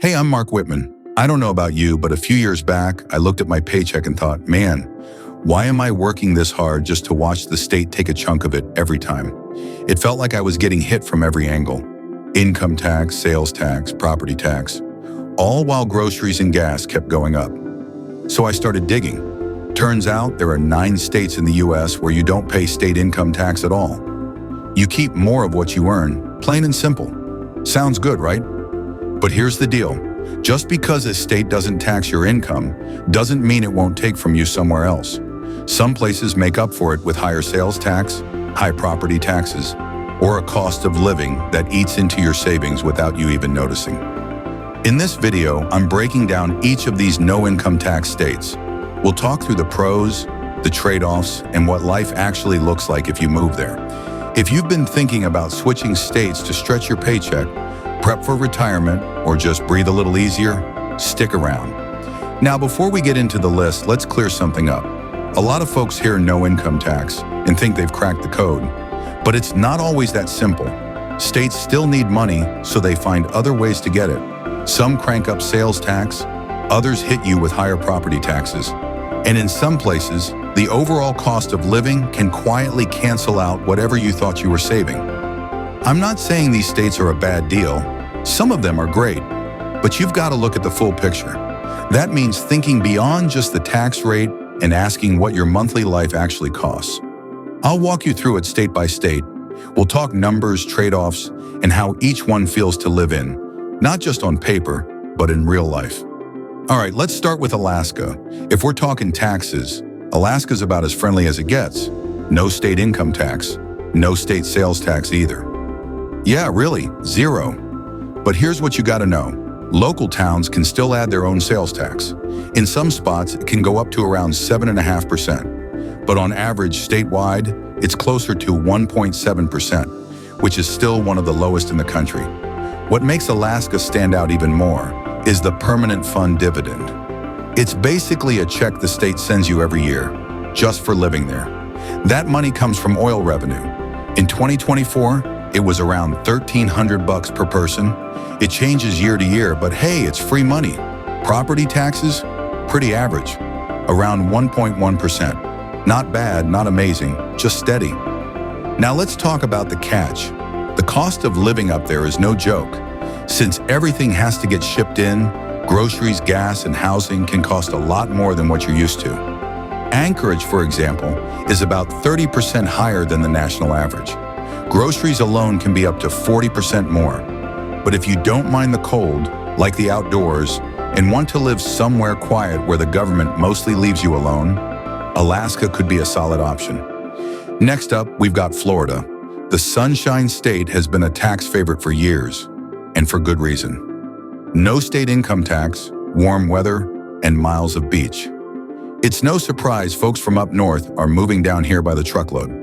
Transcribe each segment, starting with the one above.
Hey, I'm Mark Whitman. I don't know about you, but a few years back, I looked at my paycheck and thought, man, why am I working this hard just to watch the state take a chunk of it every time? It felt like I was getting hit from every angle. Income tax, sales tax, property tax, all while groceries and gas kept going up. So I started digging. Turns out there are 9 states in the US where you don't pay state income tax at all. You keep more of what you earn, plain and simple. Sounds good, right? But here's the deal. Just because a state doesn't tax your income doesn't mean it won't take from you somewhere else. Some places make up for it with higher sales tax, high property taxes, or a cost of living that eats into your savings without you even noticing. In this video, I'm breaking down each of these no-income tax states. We'll talk through the pros, the trade-offs, and what life actually looks like if you move there. If you've been thinking about switching states to stretch your paycheck, prep for retirement, or just breathe a little easier, stick around. Now, before we get into the list, let's clear something up. A lot of folks hear no income tax and think they've cracked the code, but it's not always that simple. States still need money, so they find other ways to get it. Some crank up sales tax, others hit you with higher property taxes. And in some places, the overall cost of living can quietly cancel out whatever you thought you were saving. I'm not saying these states are a bad deal. Some of them are great, but you've got to look at the full picture. That means thinking beyond just the tax rate and asking what your monthly life actually costs. I'll walk you through it state by state. We'll talk numbers, trade-offs, and how each one feels to live in, not just on paper, but in real life. All right, let's start with Alaska. If we're talking taxes, Alaska's about as friendly as it gets. No state income tax, no state sales tax either. Yeah, really, 0. But here's what you gotta know. Local towns can still add their own sales tax. In some spots, it can go up to around 7.5%. But on average, statewide, it's closer to 1.7%, which is still one of the lowest in the country. What makes Alaska stand out even more is the permanent fund dividend. It's basically a check the state sends you every year, just for living there. That money comes from oil revenue. In 2024, it was around $1,300 per person. It changes year to year, but hey, it's free money. Property taxes? Pretty average, around 1.1%. Not bad, not amazing, just steady. Now let's talk about the catch. The cost of living up there is no joke. Since everything has to get shipped in, groceries, gas, and housing can cost a lot more than what you're used to. Anchorage, for example, is about 30% higher than the national average. Groceries alone can be up to 40% more. But if you don't mind the cold, like the outdoors, and want to live somewhere quiet where the government mostly leaves you alone, Alaska could be a solid option. Next up, we've got Florida. The Sunshine State has been a tax favorite for years, and for good reason. No state income tax, warm weather, and miles of beach. It's no surprise folks from up north are moving down here by the truckload.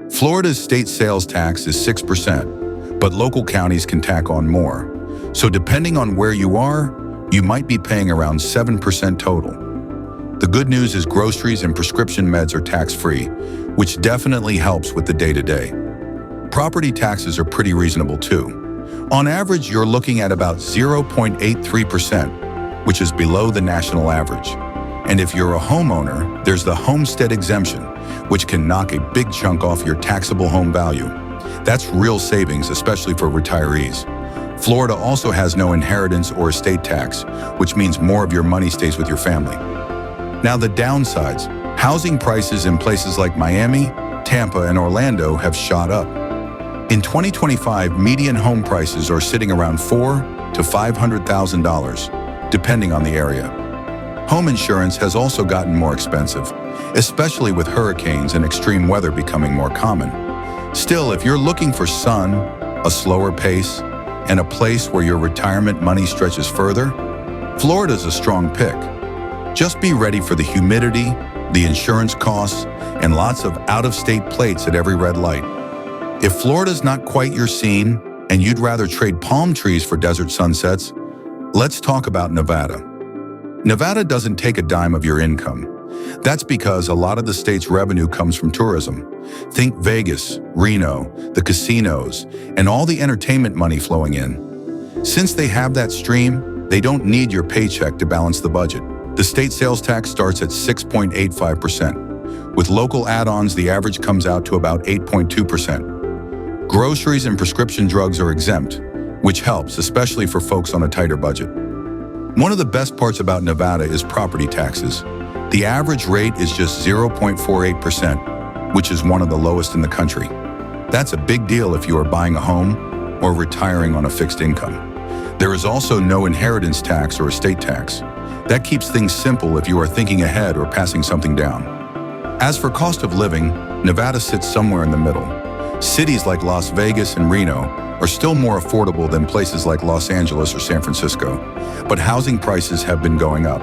Florida's state sales tax is 6%, but local counties can tack on more. So depending on where you are, you might be paying around 7% total. The good news is groceries and prescription meds are tax-free, which definitely helps with the day-to-day. Property taxes are pretty reasonable too. On average, you're looking at about 0.83%, which is below the national average. And if you're a homeowner, there's the homestead exemption, which can knock a big chunk off your taxable home value. That's real savings, especially for retirees. Florida also has no inheritance or estate tax, which means more of your money stays with your family. Now the downsides. Housing prices in places like Miami, Tampa, and Orlando have shot up. In 2025, median home prices are sitting around $400,000 to $500,000, depending on the area. Home insurance has also gotten more expensive, especially with hurricanes and extreme weather becoming more common. Still, if you're looking for sun, a slower pace, and a place where your retirement money stretches further, Florida's a strong pick. Just be ready for the humidity, the insurance costs, and lots of out-of-state plates at every red light. If Florida's not quite your scene, and you'd rather trade palm trees for desert sunsets, let's talk about Nevada. Nevada doesn't take a dime of your income. That's because a lot of the state's revenue comes from tourism. Think Vegas, Reno, the casinos, and all the entertainment money flowing in. Since they have that stream, They don't need your paycheck to balance the budget. The state sales tax starts at 6.85%. With local add-ons, the average comes out to about 8.2%. Groceries and prescription drugs are exempt, which helps, especially for folks on a tighter budget. One of the best parts about Nevada is property taxes. The average rate is just 0.48%, which is one of the lowest in the country. That's a big deal if you are buying a home or retiring on a fixed income. There is also no inheritance tax or estate tax. That keeps things simple if you are thinking ahead or passing something down. As for cost of living, Nevada sits somewhere in the middle. Cities like Las Vegas and Reno are still more affordable than places like Los Angeles or San Francisco, but housing prices have been going up.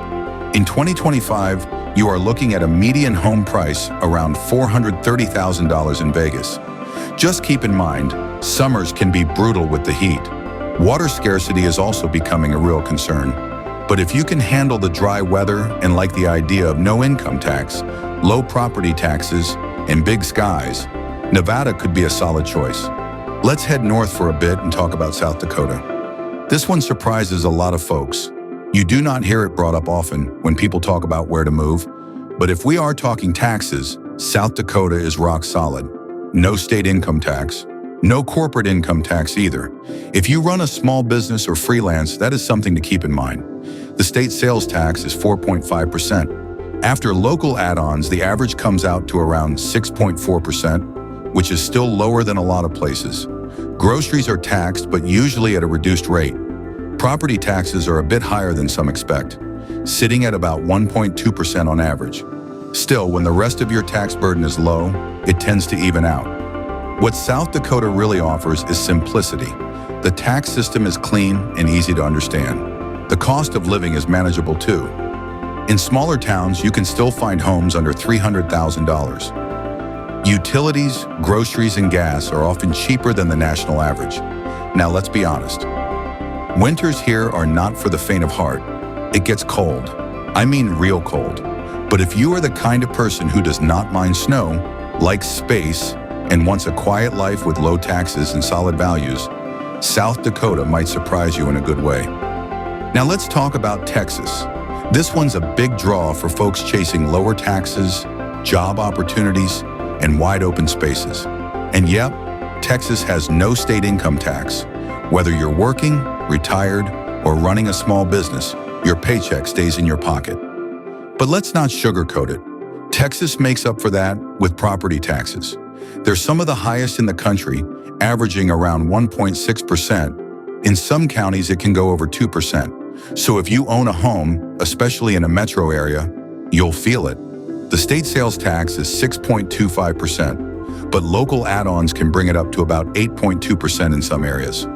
In 2025, you are looking at a median home price around $430,000 in Vegas. Just keep in mind, summers can be brutal with the heat. Water scarcity is also becoming a real concern. But if you can handle the dry weather and like the idea of no income tax, low property taxes, and big skies, Nevada could be a solid choice. Let's head north for a bit and talk about South Dakota. This one surprises a lot of folks. You do not hear it brought up often when people talk about where to move, but if we are talking taxes, South Dakota is rock solid. No state income tax, no corporate income tax either. If you run a small business or freelance, that is something to keep in mind. The state sales tax is 4.5%. After local add-ons, the average comes out to around 6.4%, which is still lower than a lot of places. Groceries are taxed, but usually at a reduced rate. Property taxes are a bit higher than some expect, sitting at about 1.2% on average. Still, when the rest of your tax burden is low, it tends to even out. What South Dakota really offers is simplicity. The tax system is clean and easy to understand. The cost of living is manageable too. In smaller towns, you can still find homes under $300,000. Utilities, groceries, and gas are often cheaper than the national average. Now let's be honest. Winters here are not for the faint of heart. It gets cold. I mean real cold. But if you are the kind of person who does not mind snow, likes space, and wants a quiet life with low taxes and solid values, South Dakota might surprise you in a good way. Now let's talk about Texas. This one's a big draw for folks chasing lower taxes, job opportunities, and wide open spaces. And yep, Texas has no state income tax. Whether you're working, retired, or running a small business, your paycheck stays in your pocket. But let's not sugarcoat it. Texas makes up for that with property taxes. They're some of the highest in the country, averaging around 1.6%. In some counties, it can go over 2%. So if you own a home, especially in a metro area, you'll feel it. The state sales tax is 6.25%, but local add-ons can bring it up to about 8.2% in some areas.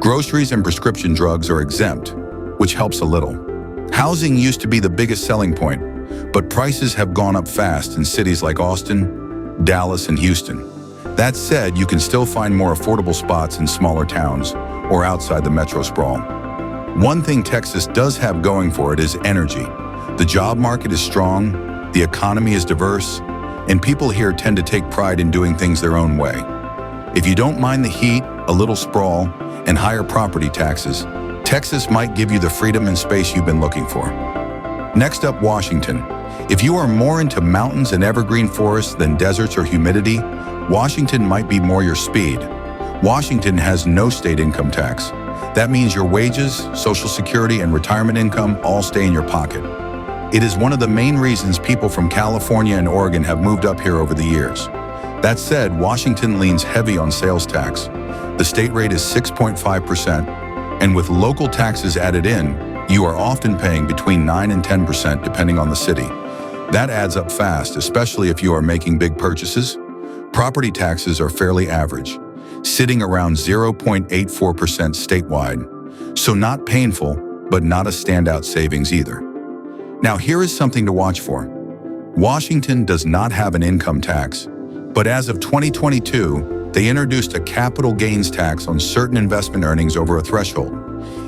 Groceries and prescription drugs are exempt, which helps a little. Housing used to be the biggest selling point, but prices have gone up fast in cities like Austin, Dallas, and Houston. That said, you can still find more affordable spots in smaller towns or outside the metro sprawl. One thing Texas does have going for it is energy. The job market is strong, the economy is diverse, and people here tend to take pride in doing things their own way. If you don't mind the heat, a little sprawl, and higher property taxes, Texas might give you the freedom and space you've been looking for. Next up, Washington. If you are more into mountains and evergreen forests than deserts or humidity, Washington might be more your speed. Washington has no state income tax. That means your wages, Social Security, and retirement income all stay in your pocket. It is one of the main reasons people from California and Oregon have moved up here over the years. That said, Washington leans heavy on sales tax. The state rate is 6.5%, and with local taxes added in, you are often paying between 9 and 10% depending on the city. That adds up fast, especially if you are making big purchases. Property taxes are fairly average, sitting around 0.84% statewide, so not painful, but not a standout savings either. Now here is something to watch for. Washington does not have an income tax, but as of 2022, they introduced a capital gains tax on certain investment earnings over a threshold.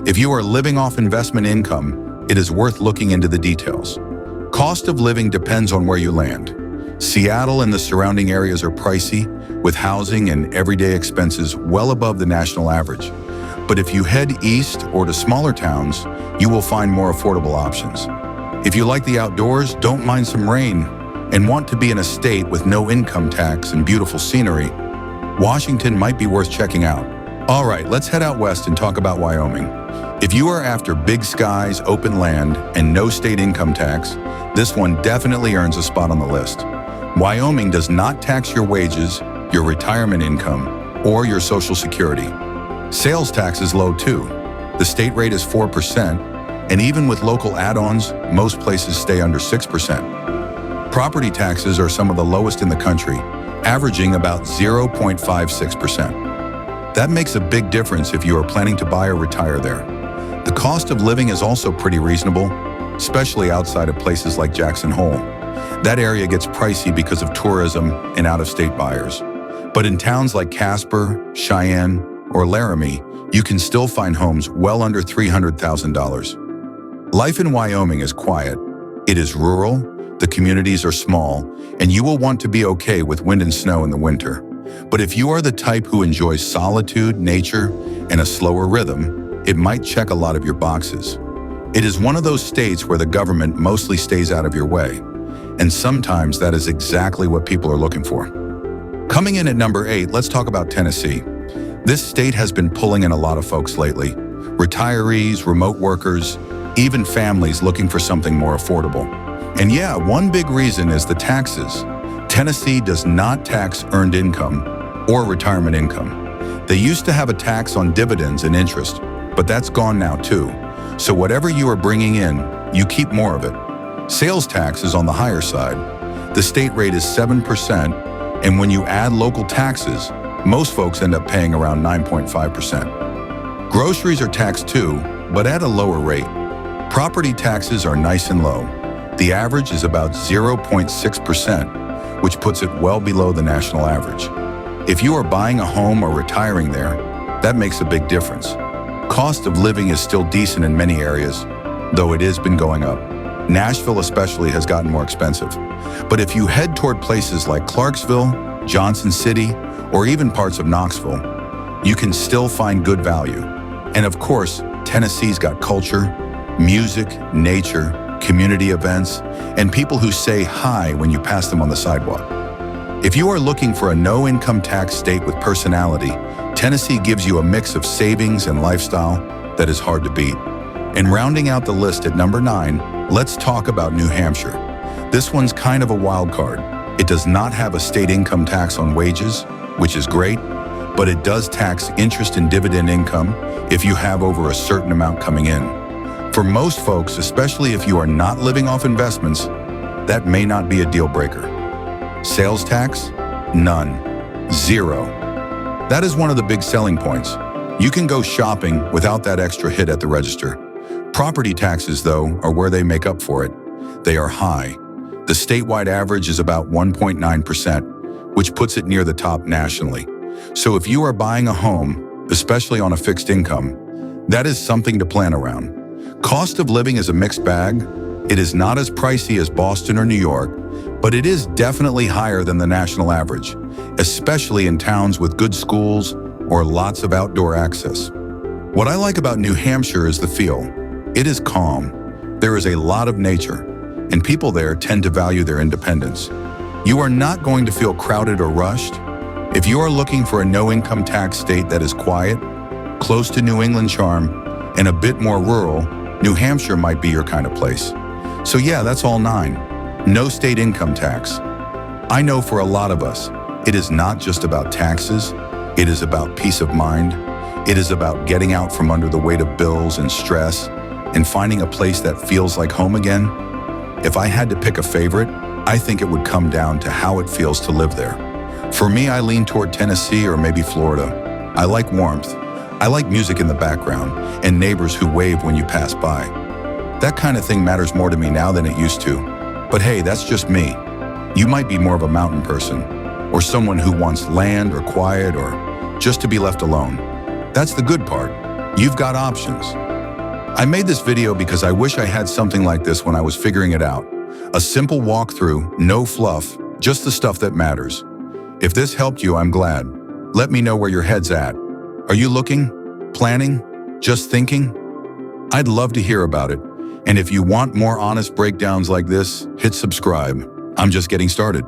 If you are living off investment income, it is worth looking into the details. Cost of living depends on where you land. Seattle and the surrounding areas are pricey, with housing and everyday expenses well above the national average. But if you head east or to smaller towns, you will find more affordable options. If you like the outdoors, don't mind some rain, and want to be in a state with no income tax and beautiful scenery, Washington might be worth checking out. All right, let's head out west and talk about Wyoming. If you are after big skies, open land, and no state income tax, this one definitely earns a spot on the list. Wyoming does not tax your wages, your retirement income, or your Social Security. Sales tax is low too. The state rate is 4%, and even with local add-ons, most places stay under 6%. Property taxes are some of the lowest in the country, averaging about 0.56%. That makes a big difference if you are planning to buy or retire there. The cost of living is also pretty reasonable, especially outside of places like Jackson Hole. That area gets pricey because of tourism and out-of-state buyers. But in towns like Casper, Cheyenne, or Laramie, you can still find homes well under $300,000. Life in Wyoming is quiet. It is rural, the communities are small, and you will want to be okay with wind and snow in the winter. But if you are the type who enjoys solitude, nature, and a slower rhythm, it might check a lot of your boxes. It is one of those states where the government mostly stays out of your way, and sometimes that is exactly what people are looking for. Coming in at number 8, let's talk about Tennessee. This state has been pulling in a lot of folks lately. Retirees, remote workers, even families looking for something more affordable. And yeah, one big reason is the taxes. Tennessee does not tax earned income or retirement income. They used to have a tax on dividends and interest, but that's gone now too. So whatever you are bringing in, you keep more of it. Sales tax is on the higher side. The state rate is 7%, and when you add local taxes, most folks end up paying around 9.5%. Groceries are taxed too, but at a lower rate. Property taxes are nice and low. The average is about 0.6%, which puts it well below the national average. If you are buying a home or retiring there, that makes a big difference. Cost of living is still decent in many areas, though it has been going up. Nashville especially has gotten more expensive. But if you head toward places like Clarksville, Johnson City, or even parts of Knoxville, you can still find good value. And of course, Tennessee's got culture, music, nature, community events, and people who say hi when you pass them on the sidewalk. If you are looking for a no-income tax state with personality, Tennessee gives you a mix of savings and lifestyle that is hard to beat. And rounding out the list at number 9, let's talk about New Hampshire. This one's kind of a wild card. It does not have a state income tax on wages, which is great, but it does tax interest and dividend income if you have over a certain amount coming in. For most folks, especially if you are not living off investments, that may not be a deal breaker. Sales tax? None. Zero. That is one of the big selling points. You can go shopping without that extra hit at the register. Property taxes, though, are where they make up for it. They are high. The statewide average is about 1.9%, which puts it near the top nationally. So if you are buying a home, especially on a fixed income, that is something to plan around. Cost of living is a mixed bag. It is not as pricey as Boston or New York, but it is definitely higher than the national average, especially in towns with good schools or lots of outdoor access. What I like about New Hampshire is the feel. It is calm. There is a lot of nature, and people there tend to value their independence. You are not going to feel crowded or rushed. If you are looking for a no-income tax state that is quiet, close to New England charm, and a bit more rural, New Hampshire might be your kind of place. So yeah, that's all 9. No state income tax. I know for a lot of us, it is not just about taxes. It is about peace of mind. It is about getting out from under the weight of bills and stress and finding a place that feels like home again. If I had to pick a favorite, I think it would come down to how it feels to live there. For me, I lean toward Tennessee or maybe Florida. I like warmth. I like music in the background and neighbors who wave when you pass by. That kind of thing matters more to me now than it used to. But hey, that's just me. You might be more of a mountain person, or someone who wants land or quiet or just to be left alone. That's the good part. You've got options. I made this video because I wish I had something like this when I was figuring it out. A simple walkthrough, no fluff, just the stuff that matters. If this helped you, I'm glad. Let me know where your head's at. Are you looking, planning? Just thinking? I'd love to hear about it. And if you want more honest breakdowns like this, hit subscribe. I'm just getting started.